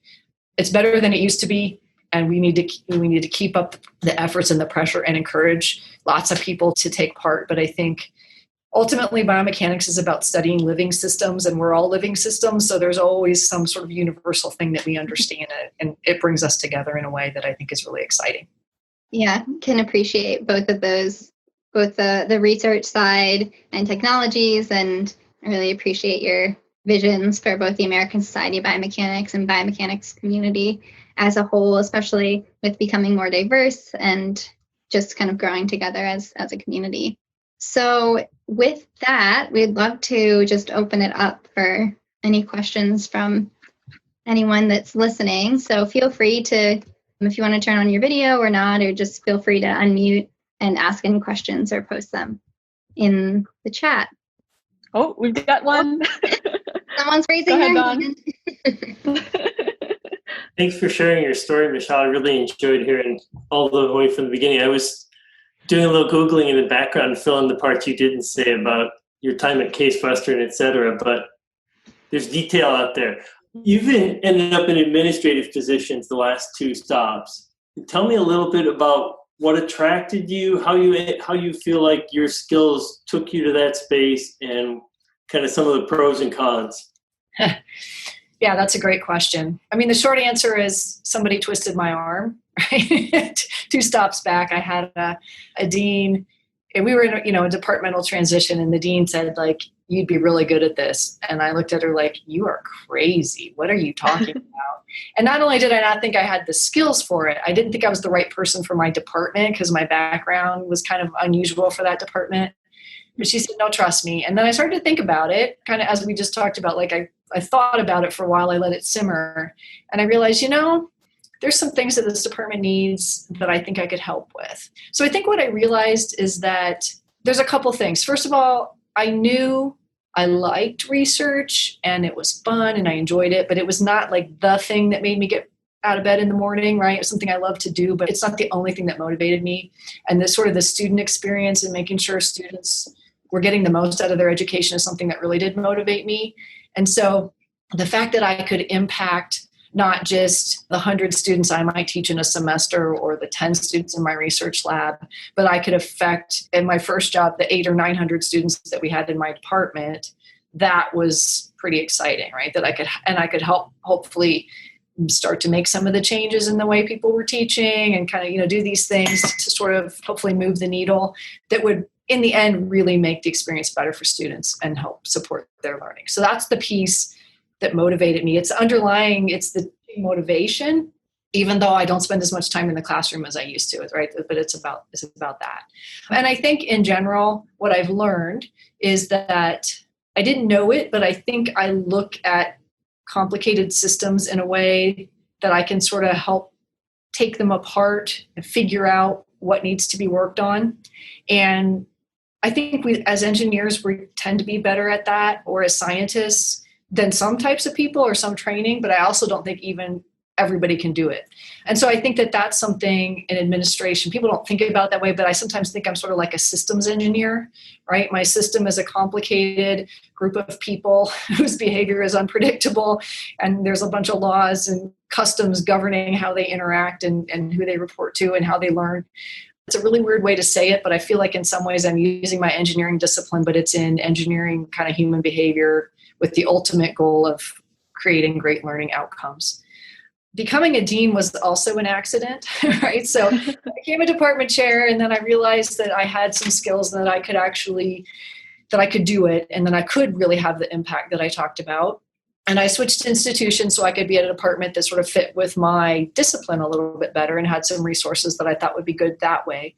it's better than it used to be. And we need to keep up the efforts and the pressure and encourage lots of people to take part. But I think ultimately biomechanics is about studying living systems, and we're all living systems. So there's always some sort of universal thing that we understand, and it brings us together in a way that I think is really exciting. Yeah, can appreciate both of those, both the research side and technologies, and I really appreciate your visions for both the American Society of Biomechanics and biomechanics community as a whole, especially with becoming more diverse and just kind of growing together as a community. So with that, we'd love to just open it up for any questions from anyone that's listening. So feel free to, if you want to turn on your video or not, or just feel free to unmute and ask any questions or post them in the chat. Oh, we've got one. Someone's raising their hand. Thanks for sharing your story, Michelle. I really enjoyed hearing all the way from the beginning. I was doing a little Googling in the background, filling the parts you didn't say about your time at Case Western, et cetera, but there's detail out there. You've ended up in administrative positions the last two stops. Tell me a little bit about what attracted you, how you feel like your skills took you to that space, and kind of some of the pros and cons. Yeah, that's a great question. I mean, the short answer is somebody twisted my arm, right? Two stops back, I had a dean, and we were in a departmental transition, and the dean said, like, you'd be really good at this. And I looked at her like, you are crazy. What are you talking about? And not only did I not think I had the skills for it, I didn't think I was the right person for my department because my background was kind of unusual for that department. But she said, no, trust me. And then I started to think about it, kind of as we just talked about, like I thought about it for a while, I let it simmer. And I realized, there's some things that this department needs that I think I could help with. So I think what I realized is that there's a couple things. First of all, I knew I liked research and it was fun and I enjoyed it, but it was not like the thing that made me get out of bed in the morning, right? It was something I love to do, but it's not the only thing that motivated me. And this sort of the student experience and making sure students were getting the most out of their education is something that really did motivate me. And so the fact that I could impact not just the 100 students I might teach in a semester or the 10 students in my research lab, but I could affect, in my first job, the 800 or 900 students that we had in my department, that was pretty exciting, right? That I could help hopefully start to make some of the changes in the way people were teaching and kind of, do these things to sort of hopefully move the needle that would, in the end, really make the experience better for students and help support their learning. So that's the piece that motivated me. It's the motivation, even though I don't spend as much time in the classroom as I used to, right? But it's about that. And I think in general, what I've learned is that I didn't know it, but I think I look at complicated systems in a way that I can sort of help take them apart and figure out what needs to be worked on. And I think we, as engineers, we tend to be better at that, or as scientists, than some types of people or some training, but I also don't think even everybody can do it. And so I think that that's something in administration, people don't think about it that way, but I sometimes think I'm sort of like a systems engineer, right? My system is a complicated group of people whose behavior is unpredictable, and there's a bunch of laws and customs governing how they interact and who they report to and how they learn. It's a really weird way to say it, but I feel like in some ways I'm using my engineering discipline, but it's in engineering kind of human behavior with the ultimate goal of creating great learning outcomes. Becoming a dean was also an accident, right? So I became a department chair, and then I realized that I had some skills that I could do it, and then I could really have the impact that I talked about. And I switched institutions so I could be at a department that sort of fit with my discipline a little bit better and had some resources that I thought would be good that way.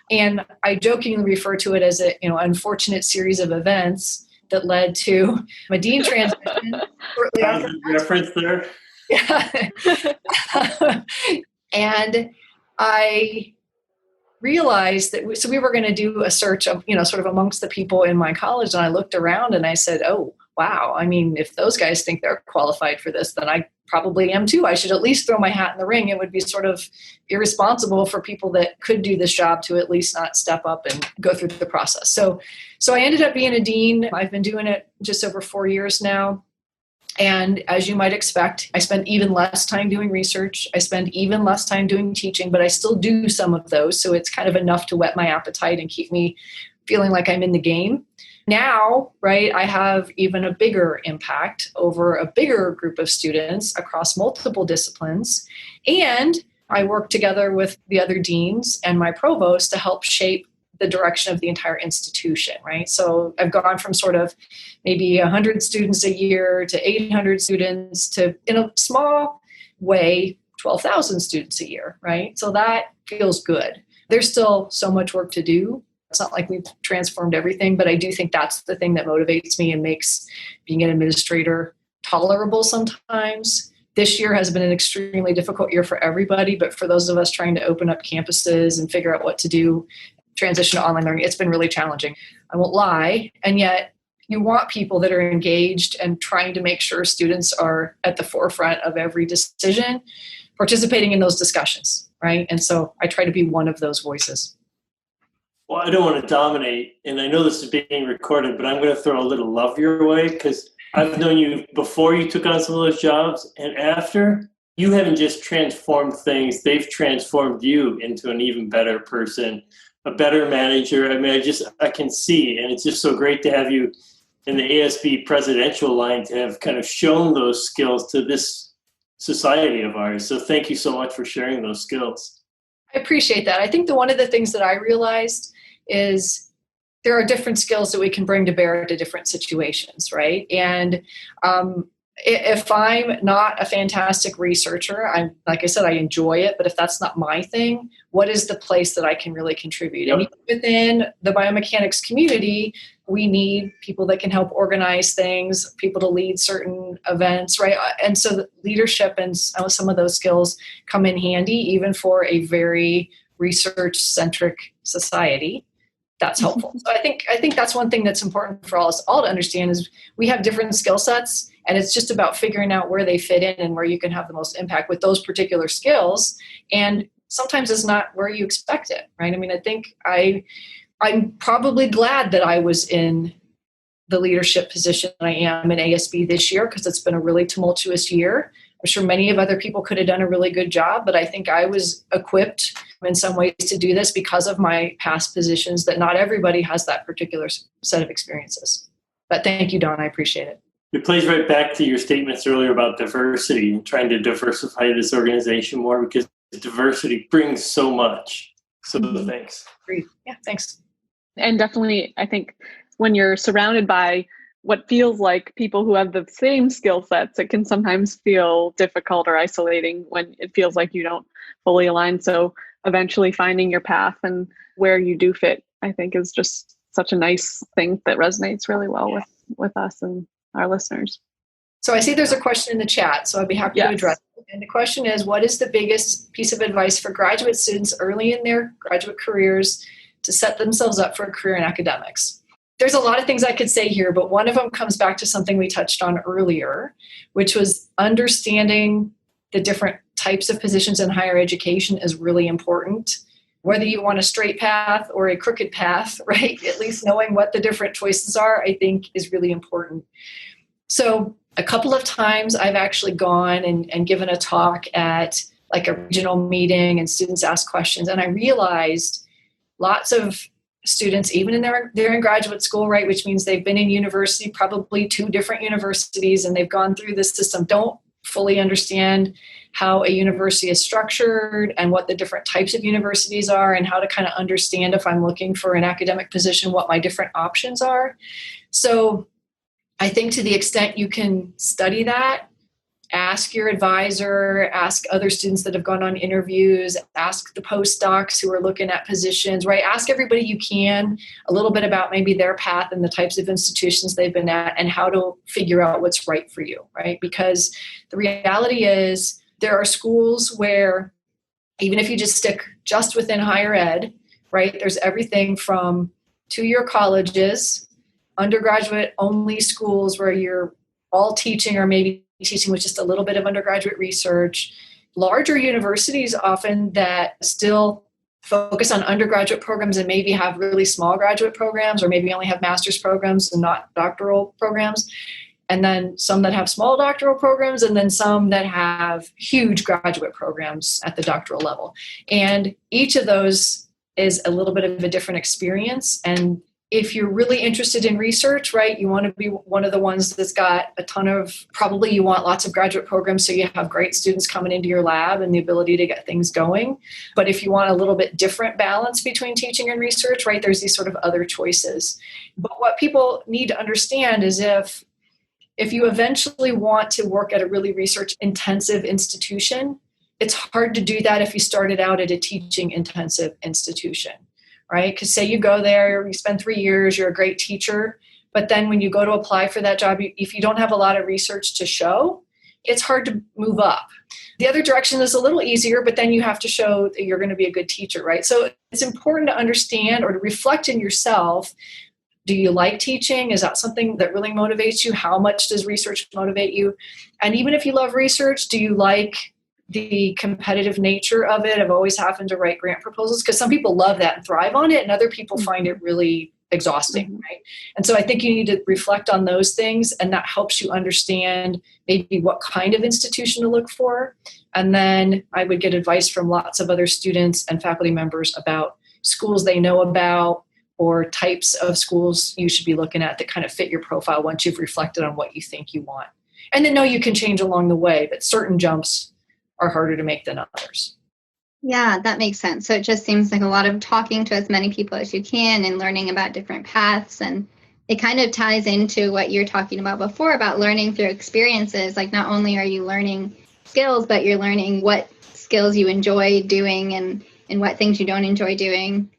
And I jokingly refer to it as a, unfortunate series of events that led to a dean transition. Shortly after reference there. Yeah. And I realized that we were going to do a search of, sort of amongst the people in my college. And I looked around and I said, oh, wow. I mean, if those guys think they're qualified for this, then I probably am too. I should at least throw my hat in the ring. It would be sort of irresponsible for people that could do this job to at least not step up and go through the process. So I ended up being a dean. I've been doing it just over 4 years now. And as you might expect, I spend even less time doing research. I spend even less time doing teaching, but I still do some of those. So it's kind of enough to whet my appetite and keep me feeling like I'm in the game. Now, right, I have even a bigger impact over a bigger group of students across multiple disciplines. And I work together with the other deans and my provost to help shape the direction of the entire institution, right? So I've gone from sort of maybe 100 students a year to 800 students to, in a small way, 12,000 students a year, right? So that feels good. There's still so much work to do. It's not like we've transformed everything, but I do think that's the thing that motivates me and makes being an administrator tolerable sometimes. This year has been an extremely difficult year for everybody, but for those of us trying to open up campuses and figure out what to do, transition to online learning, it's been really challenging. I won't lie. And yet you want people that are engaged and trying to make sure students are at the forefront of every decision, participating in those discussions, right? And so I try to be one of those voices. Well, I don't want to dominate, and I know this is being recorded, but I'm going to throw a little love your way because I've known you before you took on some of those jobs, and after. You haven't just transformed things, they've transformed you into an even better person, a better manager. I mean, I can see, and it's just so great to have you in the ASB presidential line to have kind of shown those skills to this society of ours. So thank you so much for sharing those skills. I appreciate that. I think one of the things that I realized is there are different skills that we can bring to bear to different situations, right? And if I'm not a fantastic researcher, like I said, I enjoy it, but if that's not my thing, what is the place that I can really contribute? Yep. And even within the biomechanics community, we need people that can help organize things, people to lead certain events, right? And so the leadership and some of those skills come in handy, even for a very research-centric society. that's helpful. So I think that's one thing that's important for us all to understand is we have different skill sets, and it's just about figuring out where they fit in and where you can have the most impact with those particular skills. And sometimes it's not where you expect it, right? I mean, I think I'm probably glad that I was in the leadership position I am in ASB this year, because it's been a really tumultuous year. I'm sure many of other people could have done a really good job, but I think I was equipped in some ways to do this because of my past positions, that not everybody has that particular set of experiences. But thank you, Don. I appreciate it. It plays right back to your statements earlier about diversity and trying to diversify this organization more, because diversity brings so much. So thanks. Agreed. Yeah, thanks. And definitely, I think when you're surrounded by what feels like people who have the same skill sets, it can sometimes feel difficult or isolating when it feels like you don't fully align. So eventually finding your path and where you do fit, I think, is just such a nice thing that resonates really well with us and our listeners. So I see there's a question in the chat, so I'd be happy to address it. And the question is, what is the biggest piece of advice for graduate students early in their graduate careers to set themselves up for a career in academics? There's a lot of things I could say here, but one of them comes back to something we touched on earlier, which was understanding the different types of positions in higher education is really important. Whether you want a straight path or a crooked path, right? At least knowing what the different choices are, I think, is really important. So a couple of times I've actually gone and given a talk at like a regional meeting, and students ask questions, and I realized lots of students, even in they're in graduate school, right, which means they've been in university, probably 2 different universities, and they've gone through this system, don't fully understand how a university is structured and what the different types of universities are, and how to kind of understand, if I'm looking for an academic position, what my different options are. So I think to the extent you can study that, ask your advisor, ask other students that have gone on interviews, ask the postdocs who are looking at positions, right? Ask everybody you can a little bit about maybe their path and the types of institutions they've been at and how to figure out what's right for you, right? Because the reality is there are schools where even if you just stick just within higher ed, right, there's everything from 2-year colleges, undergraduate only schools where you're all teaching or maybe teaching with just a little bit of undergraduate research, larger universities often that still focus on undergraduate programs and maybe have really small graduate programs, or maybe only have master's programs and not doctoral programs, and then some that have small doctoral programs, and then some that have huge graduate programs at the doctoral level. And each of those is a little bit of a different experience. And if you're really interested in research, right, you want to be one of the ones that's got a ton of, probably you want lots of graduate programs so you have great students coming into your lab and the ability to get things going. But if you want a little bit different balance between teaching and research, right, there's these sort of other choices. But what people need to understand is if you eventually want to work at a really research intensive institution, it's hard to do that if you started out at a teaching intensive institution. Right? Because say you go there, you spend 3 years, you're a great teacher, but then when you go to apply for that job, if you don't have a lot of research to show, it's hard to move up. The other direction is a little easier, but then you have to show that you're going to be a good teacher, right? So it's important to understand or to reflect in yourself. Do you like teaching? Is that something that really motivates you? How much does research motivate you? And even if you love research, do you like the competitive nature of it, of always having to write grant proposals? Because some people love that and thrive on it, and other people find it really exhausting, right? And so I think you need to reflect on those things, and that helps you understand maybe what kind of institution to look for. And then I would get advice from lots of other students and faculty members about schools they know about, or types of schools you should be looking at that kind of fit your profile once you've reflected on what you think you want. And then know you can change along the way, but certain jumps are harder to make than others. Yeah, that makes sense. So it just seems like a lot of talking to as many people as you can and learning about different paths. And it kind of ties into what you're talking about before about learning through experiences. Like not only are you learning skills, but you're learning what skills you enjoy doing and what things you don't enjoy doing.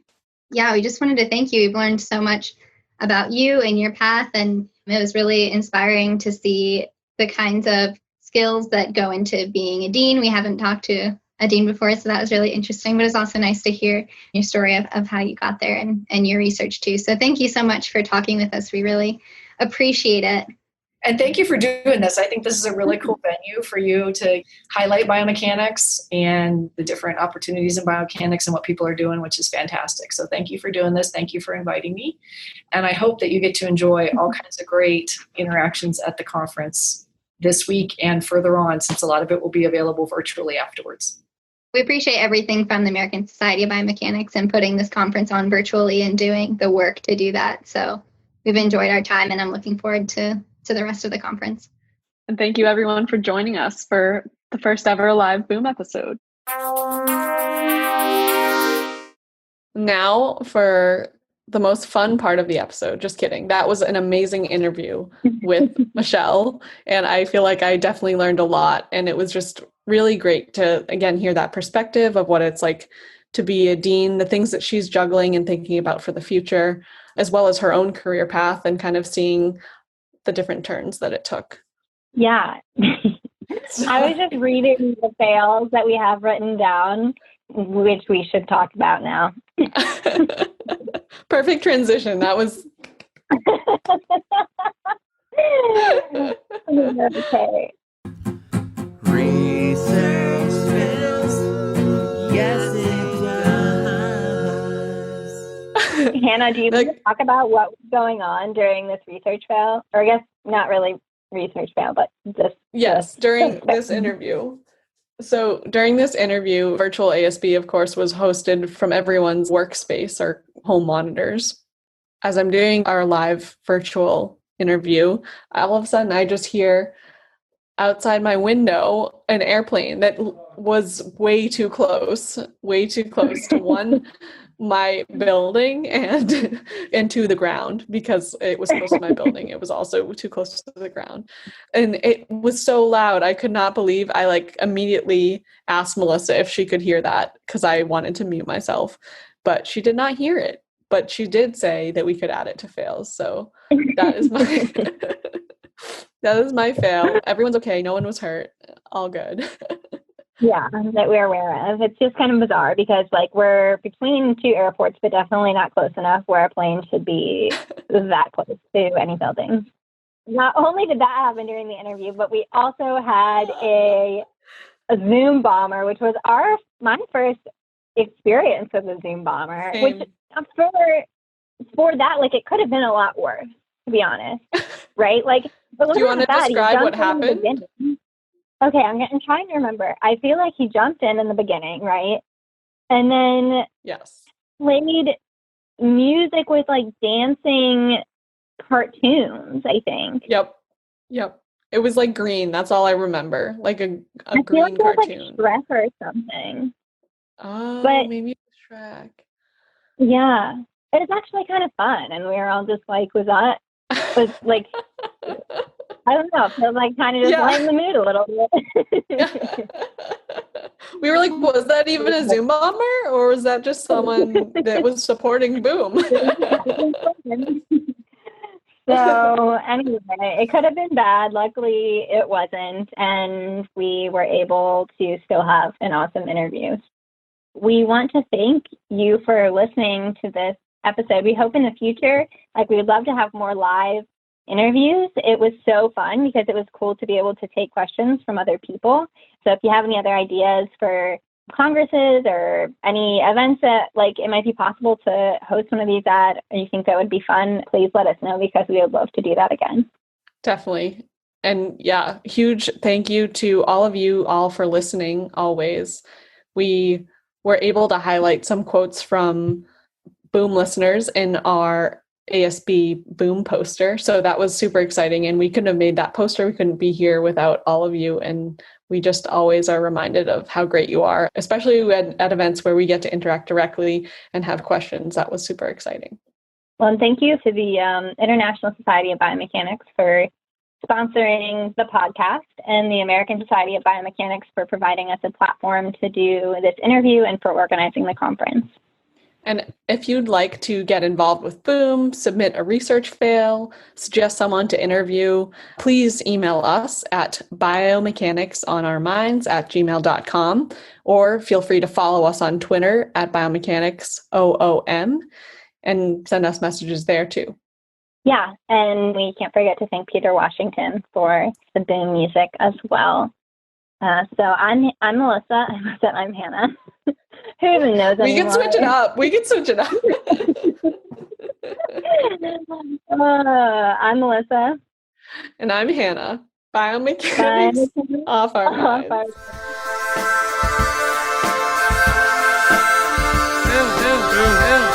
Yeah, we just wanted to thank you. We've learned so much about you and your path. And it was really inspiring to see the kinds of skills that go into being a dean. We haven't talked to a dean before, so that was really interesting. But it's also nice to hear your story of how you got there and your research too. So thank you so much for talking with us. We really appreciate it. And thank you for doing this. I think this is a really cool venue for you to highlight biomechanics and the different opportunities in biomechanics and what people are doing, which is fantastic. So thank you for doing this. Thank you for inviting me. And I hope that you get to enjoy all kinds of great interactions at the conference this week and further on, since a lot of it will be available virtually afterwards. We appreciate everything from the American Society of Biomechanics and putting this conference on virtually and doing the work to do that. So we've enjoyed our time, and I'm looking forward to the rest of the conference. And thank you everyone for joining us for the first ever live Boom episode. Now for the most fun part of the episode. Just kidding. That was an amazing interview with Michelle. And I feel like I definitely learned a lot. And it was just really great to, again, hear that perspective of what it's like to be a dean, the things that she's juggling and thinking about for the future, as well as her own career path and kind of seeing the different turns that it took. Yeah. I was just reading the fails that we have written down, which we should talk about now. Perfect transition. That was... Okay. Research fails. Yes, it does. Hannah, do you want to talk about what was going on during this research fail? Or I guess not really research fail, but just... Yes, during this interview. So during this interview, virtual ASB, of course, was hosted from everyone's workspace or home monitors. As I'm doing our live virtual interview, all of a sudden I just hear outside my window an airplane that was way too close to my building and to the ground, because it was close to my building. It was also too close to the ground. And it was so loud. I could not believe. I immediately asked Melissa if she could hear that, because I wanted to mute myself, but she did not hear it. But she did say that we could add it to fails. So that is my that is my fail. Everyone's okay. No one was hurt. All good. Yeah, that we're aware of. It's just kind of bizarre because we're between two airports, but definitely not close enough where a plane should be that close to any building. Not only did that happen during the interview, but we also had a Zoom bomber, which was my first experience with a Zoom bomber. Same. Which for that, it could have been a lot worse, to be honest. Right? Do you want to describe what happened? Okay, I'm trying to remember. I feel like he jumped in the beginning, right? And then yes, played music with dancing cartoons, I think. Yep. It was green. That's all I remember. A green cartoon. It was Shrek or something. Oh, but maybe it was Shrek. Yeah. It was actually kind of fun. And we were all just I don't know. It was kind of just lighten the mood a little bit. We were was that even a Zoom bomber, or was that just someone that was supporting Boom? So anyway, it could have been bad. Luckily, it wasn't. And we were able to still have an awesome interview. We want to thank you for listening to this episode. We hope in the future, we would love to have more live interviews. It was so fun because it was cool to be able to take questions from other people. So if you have any other ideas for congresses or any events that it might be possible to host one of these at, or you think that would be fun, please let us know, because we would love to do that again. Definitely. And yeah, huge thank you to all of you all for listening always. We were able to highlight some quotes from Boom listeners in our ASB Boom poster. So that was super exciting. And we couldn't have made that poster. We couldn't be here without all of you. And we just always are reminded of how great you are, especially at events where we get to interact directly and have questions. That was super exciting. Well, and thank you to the International Society of Biomechanics for sponsoring the podcast, and the American Society of Biomechanics for providing us a platform to do this interview and for organizing the conference. And if you'd like to get involved with Boom, submit a research fail, suggest someone to interview, please email us at biomechanicsonOurminds@gmail.com, or feel free to follow us on Twitter at biomechanicsOOM and send us messages there too. Yeah, and we can't forget to thank Peter Washington for the Boom music as well. So I'm Melissa. I said I'm Hannah. Who even knows anymore? We can switch it up. I'm Melissa. And I'm Hannah. Biomechanics off our minds. Boom, boom, boom, boom.